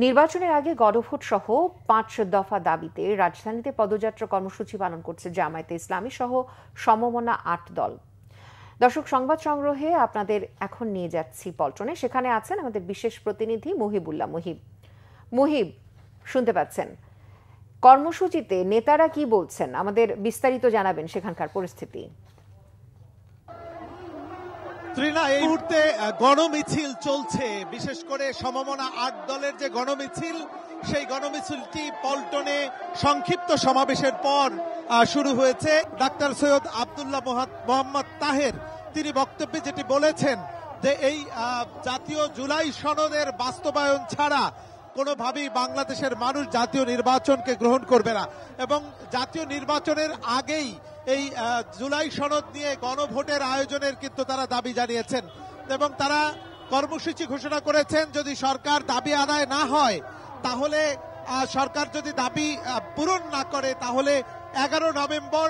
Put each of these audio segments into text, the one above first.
নির্বাচনের আগে গণভোট সহ ৫ দফা দাবিতে রাজধানীতে পদযাত্রা কর্মসূচি পালন করছে জামায়াতে ইসলামী সহ সমমনা ৮ দল। দর্শক, সংবাদ সংগ্রহে আপনাদের এখন নিয়ে যাচ্ছি পল্টনে। সেখানে আছেন আমাদের বিশেষ প্রতিনিধি মুহিবুল্লাহ। মুহিব, শুনতে পাচ্ছেন? কর্মসূচিতে নেতারা কি বলছেন, আমাদের বিস্তারিত জানাবেন সেখানকার পরিস্থিতি। এই মুহূর্তে গণমিছিল চলছে, বিশেষ করে সমমনা ৮ দলের যে গণমিছিল, সেই গণমিছিলটি পল্টনে সংক্ষিপ্ত সমাবেশের পর শুরু হয়েছে। ডাক্তার সৈয়দ আব্দুল্লাহ মোহাম্মদ তাহের তিনি বক্তব্যে যেটি বলেছেন যে এই জাতীয় জুলাই সনদের বাস্তবায়ন ছাড়া কোনোভাবেই বাংলাদেশের মানুষ জাতীয় নির্বাচনকে গ্রহণ করবে না এবং জাতীয় নির্বাচনের আগেই এই জুলাই সনদ নিয়ে গণভোটের আয়োজনের কিন্তু তারা দাবি জানিয়েছেন এবং তারা কর্মসূচি ঘোষণা করেছেন। যদি সরকার দাবি আদায় না হয়, তাহলে সরকার যদি দাবি পূরণ না করে, তাহলে ১১ নভেম্বর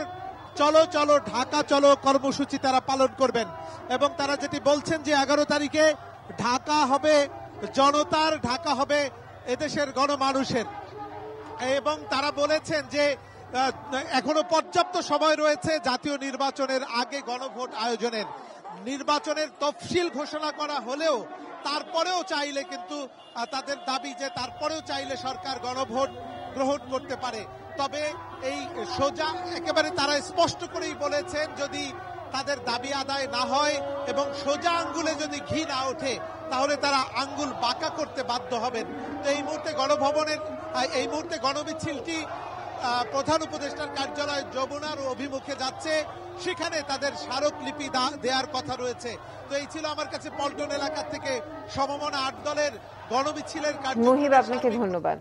চলো চলো ঢাকা চলো কর্মসূচি তারা পালন করবেন এবং তারা যেটি বলছেন যে ১১ তারিখে ঢাকা হবে জনতার, ঢাকা হবে এদেশের গণমানুষের। এবং তারা বলেছেন যে এখনো পর্যাপ্ত সময় রয়েছে জাতীয় নির্বাচনের আগে গণভোট আয়োজনের। নির্বাচনের তফসিল ঘোষণা করা হলেও তারপরেও চাইলে কিন্তু তাদের দাবি যে তারপরেও চাইলে সরকার গণভোট গ্রহণ করতে পারে। তবে এই সোজা একেবারে তারা স্পষ্ট করেই বলেছেন, যদি তাদের দাবি আদায় না হয় এবং সোজা আঙ্গুলে যদি ঘি না ওঠে, তাহলে তারা আঙ্গুল বাঁকা করতে বাধ্য হবেন। তো এই মুহূর্তে গণমিছিলটি প্রধান উপদেষ্টার কার্যালয় যমুনার অভিমুখে যাচ্ছে, সেখানে তাদের স্মারকলিপি দেওয়ার কথা রয়েছে। তো এই ছিল আমার কাছে পল্টন এলাকা থেকে সমমনা ৮ দলের গণমিছিলের কার্যক্রম। আপনাকে ধন্যবাদ।